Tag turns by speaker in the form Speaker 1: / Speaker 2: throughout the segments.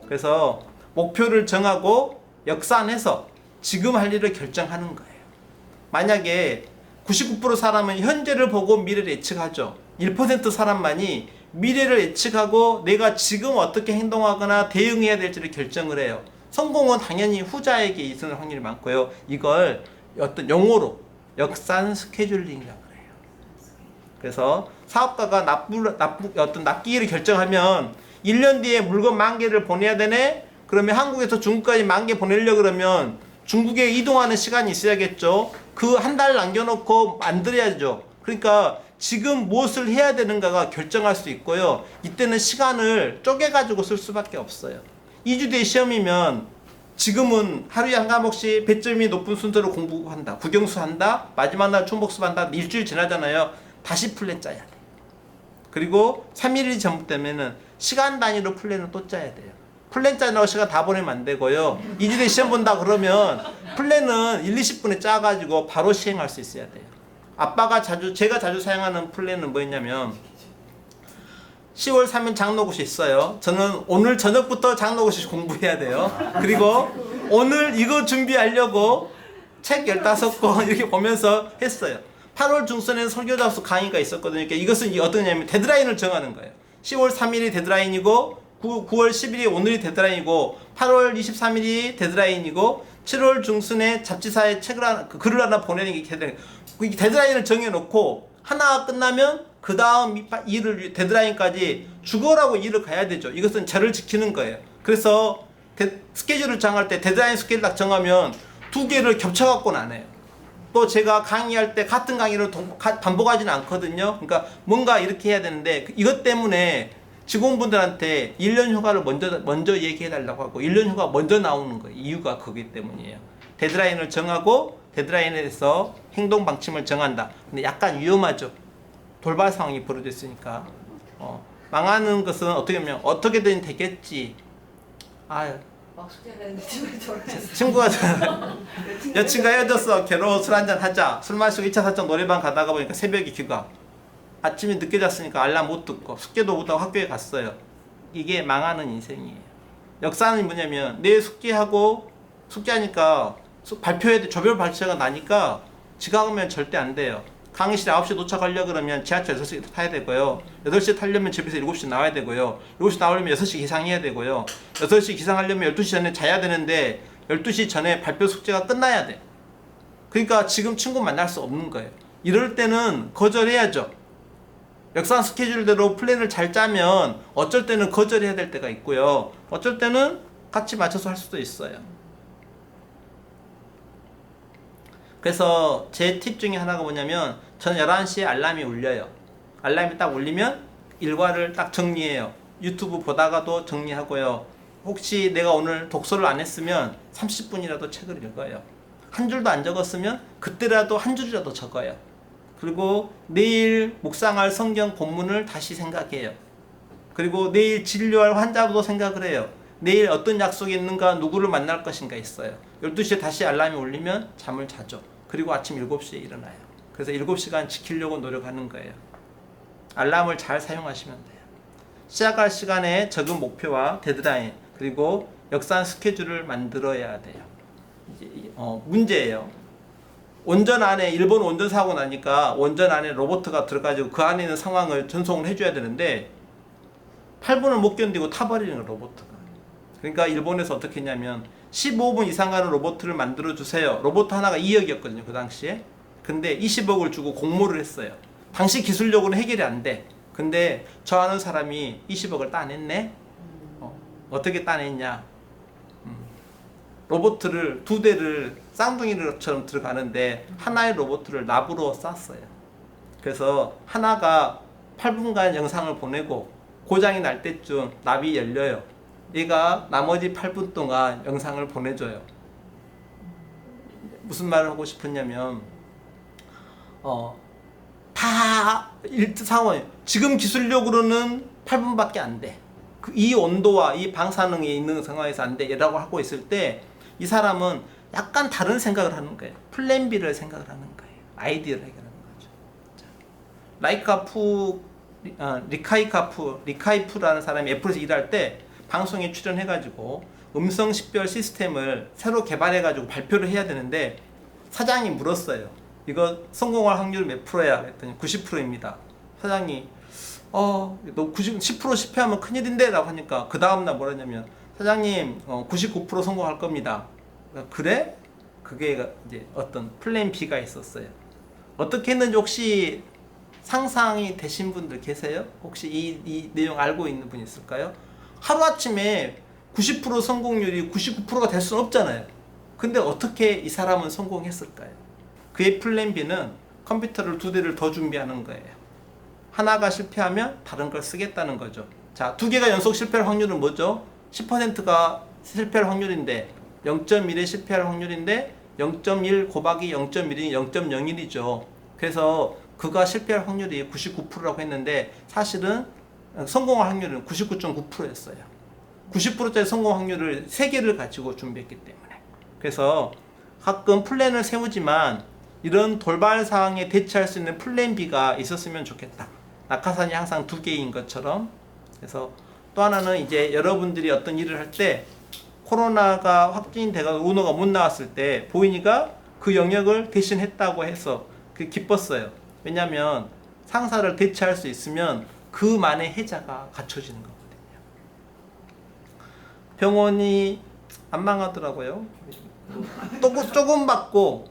Speaker 1: 그래서 목표를 정하고 역산해서 지금 할 일을 결정하는 거예요. 만약에 99% 사람은 현재를 보고 미래를 예측하죠. 1% 사람만이 미래를 예측하고 내가 지금 어떻게 행동하거나 대응해야 될지를 결정을 해요. 성공은 당연히 후자에게 있을 확률이 많고요. 이걸 어떤 용어로 역산 스케줄링이라고 해요. 그래서 사업가가 어떤 납기일을 결정하면 1년 뒤에 물건 10,000개를 보내야 되네? 그러면 한국에서 중국까지 10,000개 보내려고 그러면 중국에 이동하는 시간이 있어야겠죠. 그 한 달 남겨놓고 만들어야죠. 그러니까 지금 무엇을 해야 되는가가 결정할 수 있고요. 이때는 시간을 쪼개가지고 쓸 수밖에 없어요. 2주 뒤에 시험이면 지금은 하루에 한 과목씩 배점이 높은 순서로 공부한다. 국영수 한다. 마지막 날 총복습 한다. 일주일 지나잖아요. 다시 플랜 짜야 돼. 그리고 3일이 전부되면은 시간 단위로 플랜을 또 짜야 돼요. 플랜 짜느라고 시간 다 보내면 안 되고요. 2주 뒤에 시험 본다 그러면 플랜은 1, 20분에 짜가지고 바로 시행할 수 있어야 돼요. 제가 자주 사용하는 플랜은 뭐였냐면 10월 3일 장로굿이 있어요. 저는 오늘 저녁부터 장로굿이 공부해야 돼요. 그리고 오늘 이거 준비하려고 책 15권 이렇게 보면서 했어요. 8월 중순에는 설교자수 강의가 있었거든요. 그러니까 이것은 어떠냐면 데드라인을 정하는 거예요. 10월 3일이 데드라인이고 9월 10일이 오늘이 데드라인이고 8월 23일이 데드라인이고 7월 중순에 잡지사에 글을 하나 보내는 게 데드라인을 정해놓고 하나가 끝나면 그 다음 일을 데드라인까지 죽어라고 일을 가야 되죠. 이것은 저를 지키는 거예요. 그래서 스케줄을 정할 때 데드라인 스케줄 딱 정하면 2개를 겹쳐갖고는 안 해요. 또 제가 강의할 때 같은 강의를 반복하지는 않거든요. 그러니까 뭔가 이렇게 해야 되는데 이것 때문에 직원분들한테 1년 휴가를 먼저 얘기해 달라고 하고 1년 휴가 먼저 나오는 거예요. 이유가 그기 때문이에요. 데드라인을 정하고 데드라인에 대해서 행동 방침을 정한다. 근데 약간 위험하죠. 돌발 상황이 벌어졌으니까. 망하는 것은 어떻게 하면 어떻게든 되겠지. 친구가 여친과 헤어졌어. 괴로워. 술 한잔 하자. 술 마시고 2차 사적 노래방 가다가 보니까 새벽에 귀가. 아침에 늦게 잤으니까 알람 못 듣고 숙제도 못하고 학교에 갔어요. 이게 망하는 인생이에요. 역사는 뭐냐면 내 숙제하니까 발표해야 돼. 조별 발표가 나니까 지각하면 절대 안 돼요. 강의실에 9시에 도착하려고 그러면 지하철 6시에 타야 되고요. 8시에 타려면 집에서 7시 나와야 되고요. 7시 나오려면 6시 기상해야 되고요. 6시 기상하려면 12시 전에 자야 되는데 12시 전에 발표 숙제가 끝나야 돼. 그러니까 지금 친구 만날 수 없는 거예요. 이럴 때는 거절해야죠. 역산 스케줄대로 플랜을 잘 짜면 어쩔 때는 거절해야 될 때가 있고요. 어쩔 때는 같이 맞춰서 할 수도 있어요. 그래서 제 팁 중에 하나가 뭐냐면 저는 11시에 알람이 울려요. 알람이 딱 울리면 일과를 딱 정리해요. 유튜브 보다가도 정리하고요. 혹시 내가 오늘 독서를 안 했으면 30분이라도 책을 읽어요. 한 줄도 안 적었으면 그때라도 한 줄이라도 적어요. 그리고 내일 묵상할 성경 본문을 다시 생각해요. 그리고 내일 진료할 환자도 생각을 해요. 내일 어떤 약속이 있는가, 누구를 만날 것인가 있어요. 12시에 다시 알람이 울리면 잠을 자죠. 그리고 아침 7시에 일어나요. 그래서 7시간 지키려고 노력하는 거예요. 알람을 잘 사용하시면 돼요. 시작할 시간에 적은 목표와 데드라인, 그리고 역산 스케줄을 만들어야 돼요. 문제예요. 원전 안에 일본 원전 사고 나니까 원전 안에 로봇가 들어가지고 그 안에 있는 상황을 전송을 해줘야 되는데 8분을 못 견디고 타버리는 거예요, 로봇가. 그러니까 일본에서 어떻게 했냐면 15분 이상 가는 로봇을 만들어 주세요. 로봇 하나가 2억이었거든요, 그 당시에. 근데 20억을 주고 공모를 했어요. 당시 기술력으로는 해결이 안 돼. 근데 저 아는 사람이 20억을 따냈네. 어떻게 따냈냐? 로봇을 2대를 쌍둥이처럼 들어가는데 하나의 로봇을 납으로 쌌어요. 그래서 하나가 8분간 영상을 보내고 고장이 날 때쯤 납이 열려요. 얘가 나머지 8분 동안 영상을 보내줘요. 무슨 말을 하고 싶었냐면 상황 지금 기술력으로는 8분밖에 안 돼. 이 온도와 이 방사능이 있는 상황에서 안 돼 라고 하고 있을 때 이 사람은 약간 다른 생각을 하는 거예요. 플랜 B를 생각을 하는 거예요. 아이디어를 해결하는 거죠. 리카이프라는 사람이 애플에서 일할 때 방송에 출연해가지고 음성 식별 시스템을 새로 개발해가지고 발표를 해야 되는데 사장이 물었어요. 이거 성공할 확률 몇 프로야? 그랬더니 90%입니다. 사장이 너 10% 실패하면 큰일인데? 라고 하니까 그 다음날 뭐라냐면 사장님 99% 성공할 겁니다. 그래? 그게 이제 어떤 플랜 B가 있었어요. 어떻게 했는지 혹시 상상이 되신 분들 계세요? 혹시 이 내용 알고 있는 분 있을까요? 하루아침에 90% 성공률이 99%가 될 수는 없잖아요. 근데 어떻게 이 사람은 성공했을까요? 그의 플랜 B는 컴퓨터를 2대를 더 준비하는 거예요. 하나가 실패하면 다른 걸 쓰겠다는 거죠. 자, 2개가 연속 실패할 확률은 뭐죠? 10%가 실패할 확률인데 0.1의 실패할 확률인데 0.1 곱하기 0.1이 0.01이죠. 그래서 그가 실패할 확률이 99%라고 했는데 사실은 성공할 확률은 99.9%였어요. 90%짜리 성공 확률을 3개를 가지고 준비했기 때문에. 그래서 가끔 플랜을 세우지만 이런 돌발 상황에 대처할 수 있는 플랜 B가 있었으면 좋겠다. 낙하산이 항상 2개인 것처럼. 그래서 또 하나는 이제 여러분들이 어떤 일을 할 때 코로나가 확진돼서 오너가 못 나왔을 때 보인이가 그 영역을 대신 했다고 해서 기뻤어요. 왜냐하면 상사를 대체할 수 있으면 그만의 혜자가 갖춰지는 거거든요. 병원이 안 망하더라고요. 조금 받고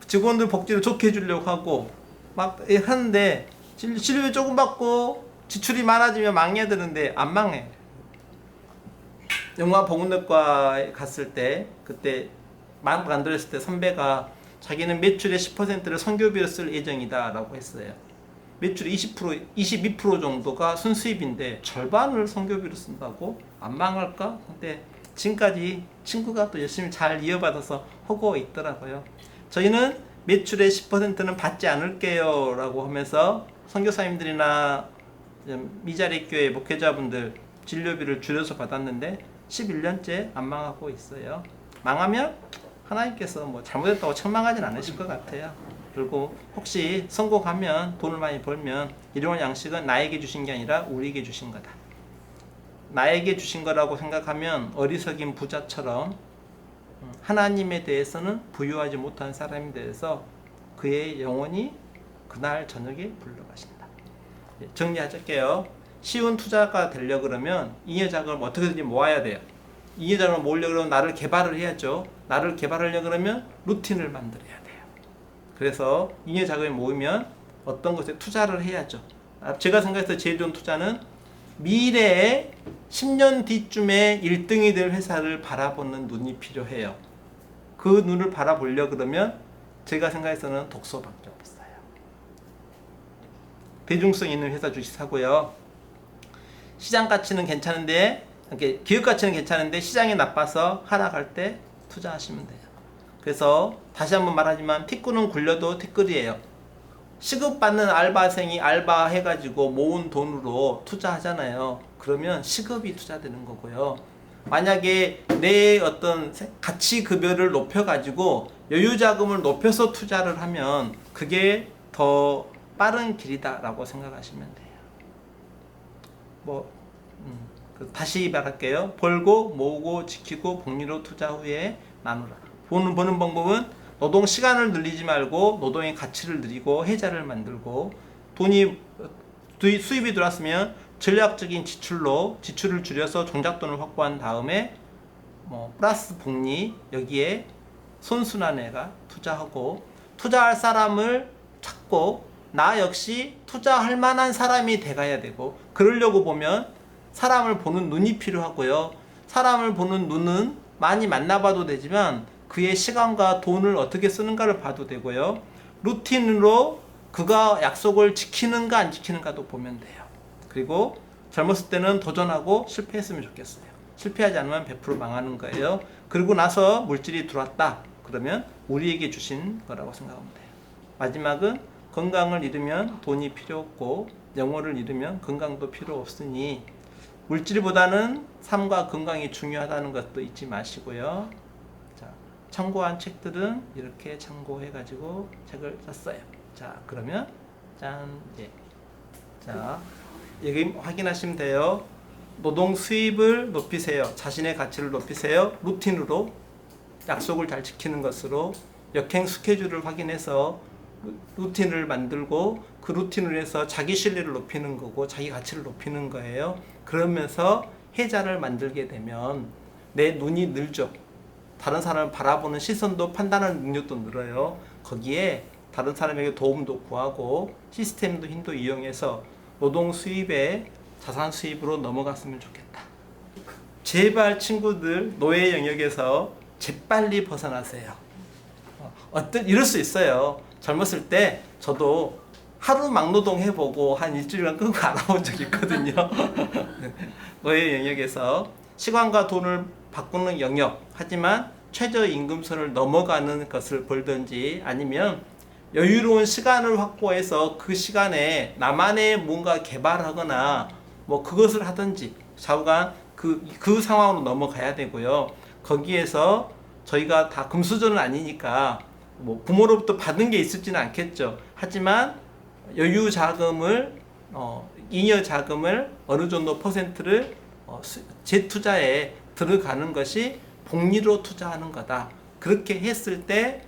Speaker 1: 직원들 복지를 좋게 해주려고 하고 막 하는데 진료비 조금 받고 지출이 많아지면 망해야 되는데 안 망해. 영화보건학과에 갔을 때 그때 만들었을 때 선배가 자기는 매출의 10%를 선교비로 쓸 예정이다 라고 했어요. 매출의 20%, 22% 정도가 순수입인데 절반을 선교비로 쓴다고? 안 망할까? 근데 지금까지 친구가 또 열심히 잘 이어받아서 하고 있더라고요. 저희는 매출의 10%는 받지 않을게요 라고 하면서 선교사님들이나 미자리 교회 목회자분들 진료비를 줄여서 받았는데 11년째 안 망하고 있어요. 망하면 하나님께서 뭐 잘못했다고 책망하진 않으실 것 같아요. 그리고 혹시 성공하면 돈을 많이 벌면 일용할 양식은 나에게 주신 게 아니라 우리에게 주신 거다. 나에게 주신 거라고 생각하면 어리석인 부자처럼 하나님에 대해서는 부유하지 못한 사람이 되어서 그의 영혼이 그날 저녁에 불러가신다. 정리하실게요. 쉬운 투자가 되려 그러면 잉여 자금을 어떻게든지 모아야 돼요. 잉여 자금을 모으려고 그러면 나를 개발을 해야죠. 나를 개발하려고 그러면 루틴을 만들어야 돼요. 그래서 잉여 자금을 모으면 어떤 것에 투자를 해야죠. 제가 생각해서 제일 좋은 투자는 미래에 10년 뒤쯤에 1등이 될 회사를 바라보는 눈이 필요해요. 그 눈을 바라보려 그러면 제가 생각해서는 독서밖에 없어요. 대중성 있는 회사 주식 사고요. 시장 가치는 괜찮은데, 기업 가치는 괜찮은데 시장이 나빠서 하락할 때 투자하시면 돼요. 그래서 다시 한번 말하지만 티끌은 굴려도 티끌이에요. 시급받는 알바생이 알바해가지고 모은 돈으로 투자하잖아요. 그러면 시급이 투자되는 거고요. 만약에 내 어떤 가치급여를 높여가지고 여유자금을 높여서 투자를 하면 그게 더 빠른 길이다라고 생각하시면 돼요. 다시 말할게요. 벌고 모으고 지키고 복리로 투자 후에 나누라. 버는 방법은 노동 시간을 늘리지 말고 노동의 가치를 늘리고 혜자를 만들고 수입이 들어왔으면 전략적인 지출을 줄여서 종잣돈을 확보한 다음에 플러스 복리 여기에 선순환에가 투자하고 투자할 사람을 찾고 나 역시 투자할 만한 사람이 돼가야 되고 그러려고 보면 사람을 보는 눈이 필요하고요. 사람을 보는 눈은 많이 만나봐도 되지만 그의 시간과 돈을 어떻게 쓰는가를 봐도 되고요. 루틴으로 그가 약속을 지키는가 안 지키는가도 보면 돼요. 그리고 젊었을 때는 도전하고 실패했으면 좋겠어요. 실패하지 않으면 100% 망하는 거예요. 그리고 나서 물질이 들어왔다. 그러면 우리에게 주신 거라고 생각하면 돼요. 마지막은 건강을 잃으면 돈이 필요 없고 영혼을 잃으면 건강도 필요 없으니 물질보다는 삶과 건강이 중요하다는 것도 잊지 마시고요. 자, 참고한 책들은 이렇게 참고해가지고 책을 썼어요. 자, 그러면 짠, 자, 여기 확인하시면 돼요. 노동 수입을 높이세요. 자신의 가치를 높이세요. 루틴으로 약속을 잘 지키는 것으로 역행 스케줄을 확인해서 루틴을 만들고 그 루틴을 해서 자기 신뢰를 높이는 거고 자기 가치를 높이는 거예요. 그러면서 해자를 만들게 되면 내 눈이 늘죠. 다른 사람을 바라보는 시선도 판단하는 능력도 늘어요. 거기에 다른 사람에게 도움도 구하고 시스템도 힘도 이용해서 노동 수입에 자산 수입으로 넘어갔으면 좋겠다. 제발 친구들 노예 영역에서 재빨리 벗어나세요. 이럴 수 있어요. 젊었을 때 저도 하루 막노동 해보고 한 일주일간 끄고 알아본 적이 있거든요. 노예 영역에서 시간과 돈을 바꾸는 영역, 하지만 최저임금선을 넘어가는 것을 벌든지 아니면 여유로운 시간을 확보해서 그 시간에 나만의 뭔가 개발하거나 뭐 그것을 하든지 좌우간 그 상황으로 넘어가야 되고요. 거기에서 저희가 다 금수저는 아니니까 뭐 부모로부터 받은 게 있을지는 않겠죠. 하지만 여유 자금을 잉여 자금을 어느 정도 퍼센트를 재투자에 들어가는 것이 복리로 투자하는 거다. 그렇게 했을 때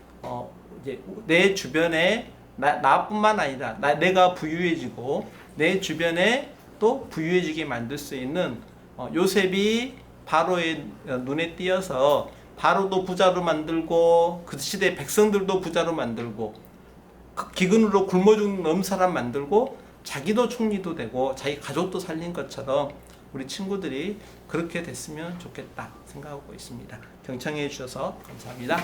Speaker 1: 이제 내 주변에 나뿐만 아니라 내가 부유해지고 내 주변에 또 부유해지게 만들 수 있는 요셉이 바로의 눈에 띄어서 바로도 부자로 만들고 그 시대 백성들도 부자로 만들고 기근으로 굶어 죽는 사람 만들고 자기도 총리도 되고 자기 가족도 살린 것처럼 우리 친구들이 그렇게 됐으면 좋겠다 생각하고 있습니다. 경청해 주셔서 감사합니다.